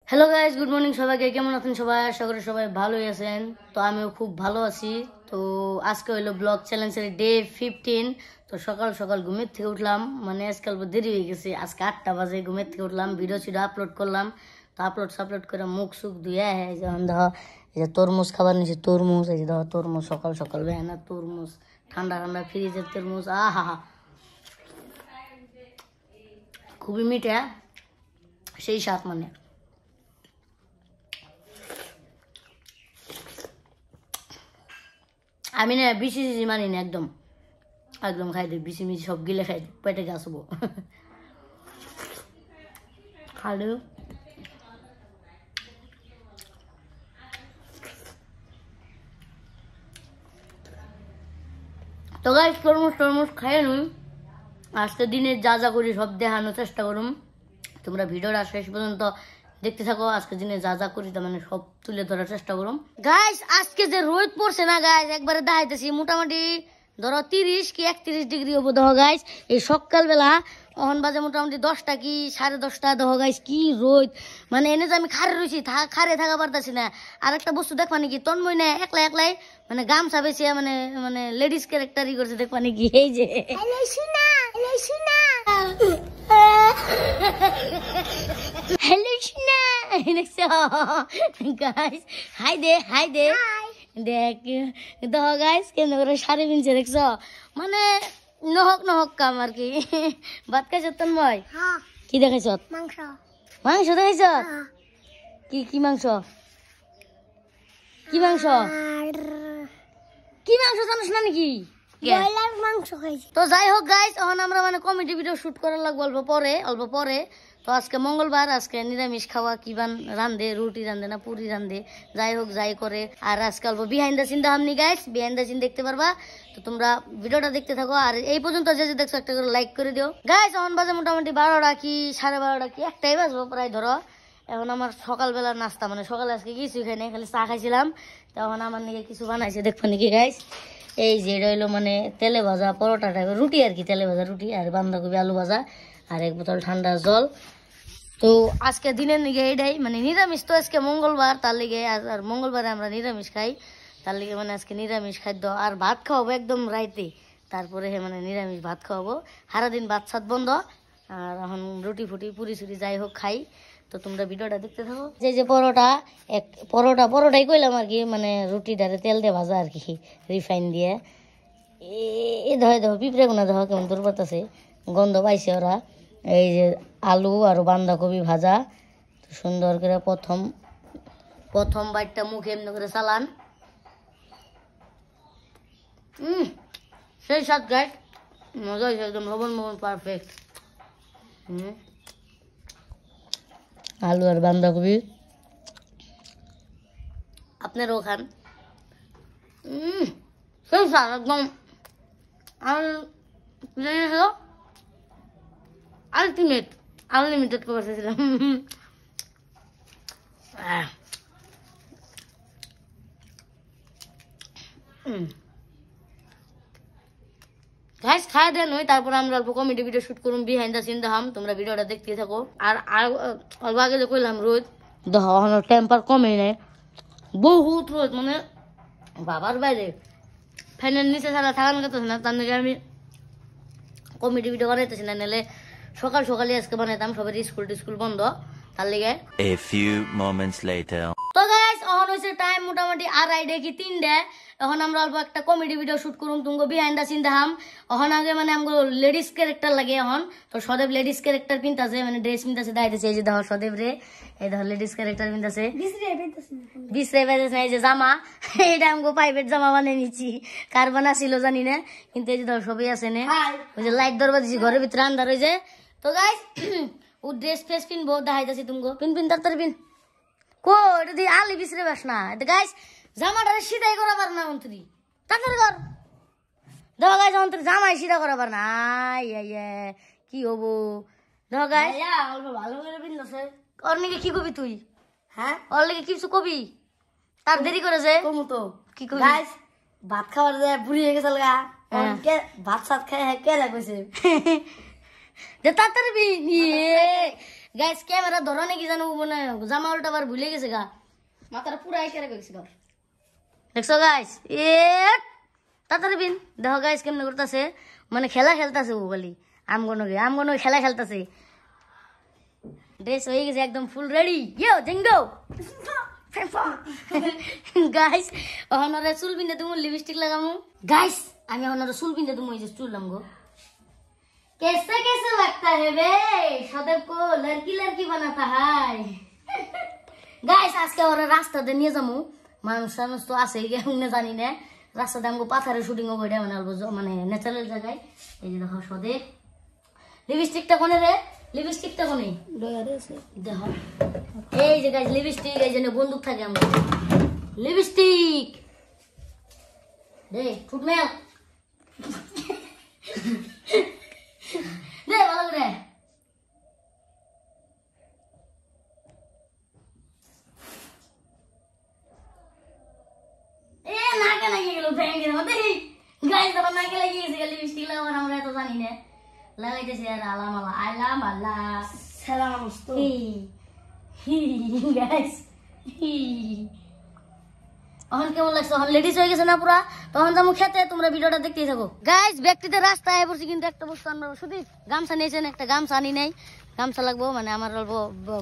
Hello guys, good morning সবাইকে। কেমন আছেন সবাই? আশা করি সবাই ভালোই আছেন। তো আমিও খুব ভালো আছি। তো আজকে হলো ব্লগ চ্যালেঞ্জের ডে 15। তো সকাল সকাল ঘুমের থেকে উঠলাম, মানে আজকাল দেরি হয়ে গেছে। আজকে 8টা বাজে ঘুমের থেকে উঠলাম, ভিডিও ছিডিও আপলোড করলাম। তো আপলোড করে মুখ সুখ ধুয়ে যখন ধর এই যে তরমুজ খাবার নিয়েছি, তরমুজ এই যে ধর তরমুজ সকাল সকাল না তরমুজ ঠান্ডা ঠান্ডা ফ্রিজের তরমুজ, আহা হা খুবই মিঠা, সেই স্বাদ। মানে আমি না বিসি সিসি মানি না, একদম একদম খাই দিই, বিসি মিসি সব গিলে খাই দিই, পেটে গ্যাস হবো। হ্যালো, তো গাইস তরমুজ টরমুজ খাইয়ে নুন। আজকে দিনে যা যা করি সব দেখানোর চেষ্টা করুন। তোমরা ভিডিওটা শেষ পর্যন্ত দেখতে থাকো। আজকে দিনে যা যা করি তার মানে সব তুলে ধরার চেষ্টা করুন। গাইস আজকে যে রোদ পড়ছে না গাইস, একবারে দেখাইতেছি। মোটামুটি ধরো 30 কি 31 ডিগ্রি হবো। দেখো গাইস এই সকালবেলা অহন বাজে মোটামুটি 10টা কি 10:30। দেখো গাইস কি রোদ, মানে এনে যে আমি খারে রয়েছি, খারে থাকা পারতেছি না। আর একটা বস্তু দেখবা নাকি, তন্ময় না একলাই একলাই মানে গামছা বেছে মানে মানে লেডিস ক্যারেক্টারই করছে, দেখবা নাকি? এই যে হ্যালো সোনা, দেখছো গাইস? হাই দে হাই দে, দেখ দেখো গাইস কেন করে শাড়ি পিনছে, দেখছো? মানে নহক নহক কাম আর কি। ভাত খাইছ তন্ময়? কি দেখাইছ? মাংস। মাংস দেখাইছ? কি কি মাংস? কি মাংস? কি মাংস জানিস না নাকি? ব্রয়লার মাংস খাইছি। তো যাই হোক গাইস, এখন আমরা মানে কমেডি ভিডিও শুট করার লাগবো অল্প পরে। তো আজকে মঙ্গলবার, আজকে নিরামিষ খাওয়া। কি রান্ধে, রুটি রান্ধে না পুরি রান্ধে, যাই হোক যাই করে। আর আজকে অল্প বিহাইন্ড দ্য সিন দেখামনি গাইস, বিহাইন্ড দ্য সিন দেখতে পারবা। তো তোমরা ভিডিওটা দেখতে থাকো, আর এই পর্যন্ত যে যে দেখছো একটা করে লাইক করে দিও গাইস। এখন বাজে মোটামুটি 12টা কি 12:30 কি একটাই বাজবো প্রায় ধরো। এখন আমার সকালবেলার নাস্তা, মানে সকালে আজকে কিছুই খাই নাই, খালি চা খাইছিলাম। তখন আমার নাকি কিছু বানাইছে, দেখবো নাকি গাইস? এই যে এটা হইলো মানে তেলে ভাজা পরোটা টাইপের রুটি আর কি, তেলে ভাজা রুটি আর বাঁধাকপি আলু ভাজা আর এক বোতল ঠান্ডা জল। তো আজকে দিনের নিগে এইটাই, মানে নিরামিষ তো আজকে মঙ্গলবার, তার লিগে আর মঙ্গলবারে আমরা নিরামিষ খাই, তার লিগে মানে আজকে নিরামিষ খাদ্য। আর ভাত খাওয়াবো একদম রাইতে, তারপরে মানে নিরামিষ ভাত খাওয়াবো। সারাদিন ভাত সাত বন্ধ, আর এখন রুটি ফুটি পুরি সুরি যাই হোক খাই। তো তোমরা ভিডিওটা দেখতে থাকো। যে পরোটা, পরোটাই কইলাম আর কি, মানে রুটিটারে তেল দিয়ে ভাজা আর কি, রিফাইন দিয়ে। এ দেখো পিঁপড়ে গুনা দেখো কেমন দূর পাতাছে, গন্ধ পাইছে ওরা। এই যে আলু আর বাঁধাকপি ভাজা, সুন্দর করে প্রথম বাইটটা মুখে এমনি করে চালান। সেই স্বাদ গাইস, মজা হয়েছে একদম, লবণ পারফেক্ট। আলু আর বাঁধাকপি আপনারও খান। সেই স্বাদ একদম। আর আনলিমিটেড করে বসেছিলাম। গাইস খাই দেন ওই, তারপরে আমরা অল্প কমেডি ভিডিও শুট করুন, বিহাইন্ড দ্য সিন দেখাম। তোমরা ভিডিওটা দেখতে থাকো। আর অল্প আগে যে কইলাম রোদ দেখো, টেম্পার কমে নেই, বহুত রোদ, মানে বাবার বাইরে। ফ্যানের নিচে ছাড়া থাকানো যেতেছে না, তার নাকি আমি কমেডি ভিডিও বানাইতেছি না, নাহলে সকাল সকালে আজকে বানাইতাম, সবার স্কুল টিস্কুল বন্ধ, তার লেগে। A few moments later. তো গাইস এখন হয়েছে টাইম মোটামুটি 2:30 কি 3টে। এখন আমরা অল্প একটা কমেডি ভিডিও শুট করুন, তুমি বিহাইন্ড দ্য সিন দেখাম। এখন আগে মানে আমাকে লেডিস ক্যারেক্টার লাগে এখন। তো সদেব লেডিস ক্যারেক্টার পিনতাছে, মানে ড্রেস পিনতাছে, দেখাইতেছে। এই যে দেখো সদেব রে, এই দেখো লেডিস ক্যারেক্টার পিনতাছে, বিশ্রে পাইতেছে না। এই যে জামা, এটা আমাকে প্রাইভেট জামা বানিয়ে নিচ্ছি, কার বানা ছিল জানি না, কিন্তু এই যে দেখো সবই আছে না। ওই যে লাইট দরবার দিচ্ছি, ঘরের ভিতরে আন্ধার হয়ে যায়। তো গাইস ও ড্রেস ফ্রেস পিনবো, দেখাইতেছি তুমি, পিন তাড়াতাড়ি পিন। কো এটা দিয়ে আলি বিছরে বাস না। এটা গাইস জামাটারে সিধাই করা পার না অন্তরি, তাড়াতাড়ি কর। দেখো গাইস অন্তরি জামাই সিধা করা পার না। কি হবো দেখো গাইস, অল্প ভালো করে পিনছে। ওর নাকি কি কবি তুই? হ্যাঁ ওর নাকি কিছু কবি? তার দেরি করেছে কমু তো কি কবি? গাইস ভাত খাওয়ার যায় বুড়ি হয়ে গেছে লাগা, ভাত সাত খাই কে রাখছে যে তাড়াতাড়ি গাইস ক্যামেরা ধরনে কি জানো মানে জামা উল্টাবার ভুলে গেছে গা মাথাটা পুরো একেরে গেছে গা দেখছো গাইস এ তাড়াতাড়ি বিন দেখো গাইস কেমনে করতেছে মানে খেলা খেলতেছে ও বলি আমগনো খেলা খেলতেছে ড্রেস হয়ে গেছে একদম ফুল রেডি ইয়ো জিঙ্গো গাইস ওনারে চুল পিনতে তুমি লিপস্টিক লাগামু গাইস আমি ওনারে চুল পিনতে তুমি এই যে চুল লামগো कैसे कैसे लगता है बे सदैव को लड़की लड़की बनाता है गाइस আজকে ওরা রাস্তা দিয়ে নিয়ে যামু মানুষ তো আছে কেমনে জানি না রাস্তা দিয়ে আমগো পাথারে শুটিং হবে এটা মানে ন্যাচারাল জায়গায় এই যে দেখো সদে লিপস্টিকটা কোনে রে লিপস্টিকটা কোনে ডয়ারে আছে দেখো এই যে গাইস লিপস্টিক এই যে বন্দুক থাকে আমগো লিপস্টিক দে ফুট মেল দে ভালো করে এ নাকে লাগিয়ে গেল ব্যাংকের মধ্যে গাইস তো নাকে লাগিয়ে গেছে লিপস্টিক লাগাবার আমরা তো জানি না লাগাইতেছে আর আলাম আল্লাহ সালাম মুস্তো গাইস এখন কেমন লাগছে এখন লেডিস হয়ে গেছে না পুরা তখন যাবো খেতে তোমরা ভিডিওটা দেখতেই থাকো গাইস ব্যক্তিতে রাস্তায় পড়ছি কিন্তু একটা বস্তু আমরা শুধু গামছা নিয়েছেন একটা গামছা আনি নাই গামছা লাগবো মানে আমার অল্প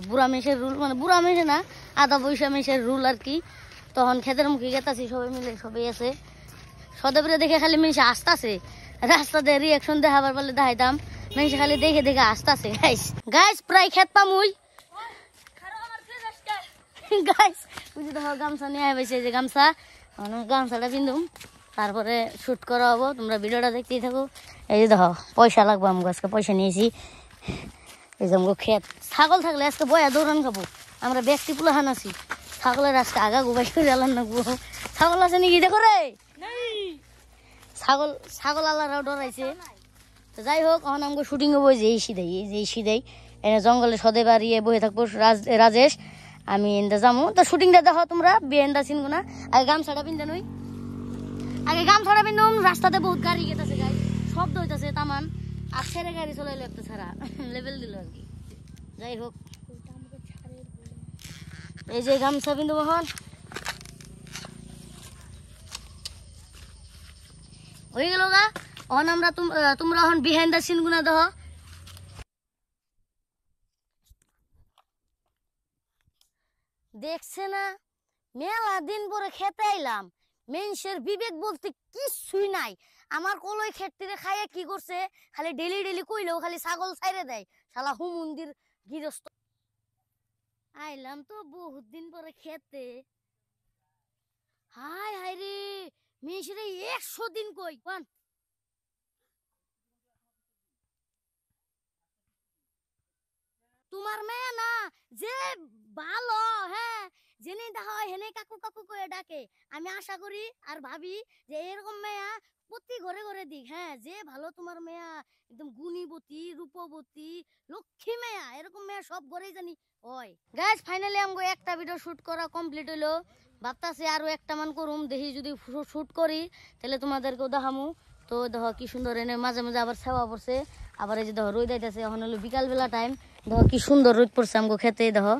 বুড়া মেশের রুল মানে বুড়া মেশে না আধা বৈশা মেশের রুল আর কি তখন খেতের মুখে গেতাছি সবাই মিলে সবাই আছে সদবেরে দেখে খালি মেশে আসতেছে রাস্তা দিয়ে রিয়াকশন দেখাবার বলে দেখাইতাম মেশে খালি দেখে দেখে আসতেছে গাইস গাইস প্রায় খেত পামুই গাইস বুঝি দেখো গামছা নিয়ে আসবে যে গামছা গামছাটা পিন্ধুম তারপরে শুট করা হবো তোমরা ভিডিওটা দেখতেই থাকো এই যে দেখো পয়সা লাগবো আমাকে আজকে পয়সা নিয়েছি এই যে আমাকে খেত ছাগল থাকলে আজকে বয়া দৌড়ান খাবো আমরা ব্যক্তি পুলাহান আছি ছাগলের আজকে আগা গোবাই করে আলান নাকবো ছাগল আছে নাকি দেখো রে ছাগল আল্লাহরাও ডরাইছে তো যাই হোক এখন আমাকে শুটিং হবো যে এই সিদাই এনে জঙ্গলে সদে বাড়িয়ে বয়ে থাকবো রাজেশ আমি এনদা যাবো তো শুটিংটা দেখো তোমরা বিয়েন্দা চিনবো না আগে গামছাটা পিনতে নই আগে গামছাটা পিনতাম রাস্তাতে বহুত গাড়ি গেতেছে গাড়ি শব্দ হইতেছে তামান আর ছেড়ে গাড়ি চলাইলো একটা ছাড়া লেভেল দিল আর কি যাই হোক এই যে গামছা পিনবো এখন হয়ে গেল গা এখন আমরা তোমরা এখন বিহাইন্ড দা সিন গুনা দেখো দেখছে না মেলা দিন পরে খেতে আইলাম মেনসের বিবেক বলতে কিছুই নাই আমার কলই খেতে খাইয়ে কি করছে খালি ডেলি কইলেও খালি ছাগল ছাইরে দেয় শালা হুমুন্দির গৃহস্থ আইলাম তো বহুত দিন পরে খেতে হাই হাই রে মেনসের 100 দিন কই কোন তোমার মেয়ে না যে ভালো হ্যাঁ জেনে দেখা হয় হেনে কাকু কাকু করে ডাকে আমি আশা করি আর ভাবি যে এরকম মেয়া প্রতি ঘরে ঘরে দিক হ্যাঁ যে ভালো তোমার মেয়া একদম গুণীবতী রূপবতী লক্ষ্মী মেয়া এরকম মেয়া সব ঘরেই জানি হয় গাইস ফাইনালি আমগো একটা ভিডিও শুট করা কমপ্লিট হলো ভাবতাছি আরো একটা মান করুম দেখি যদি শুট করি তাহলে তোমাদেরকেও দেখামু তো দেখো কি সুন্দর এনে মাঝে মাঝে আবার ছাওয়া পড়ছে আবার এই যে দেখো রোদ আইতাছে এখন হলো বিকালবেলা টাইম দেখো কি সুন্দর রোদ পড়ছে আমগো খেতে দেখো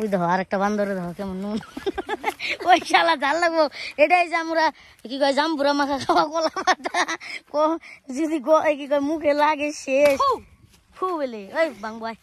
ওই দেখো আর একটা বান্দরে দেখো কেমন নুন ওই শালা জাল লাগবো এটাই যে আমরা কি কয় জাম্বুরা মাখা খাওয়া কলা পাতা যদি কি কয় মুখে লাগে শেষ ফু বলে ওই বাংবাই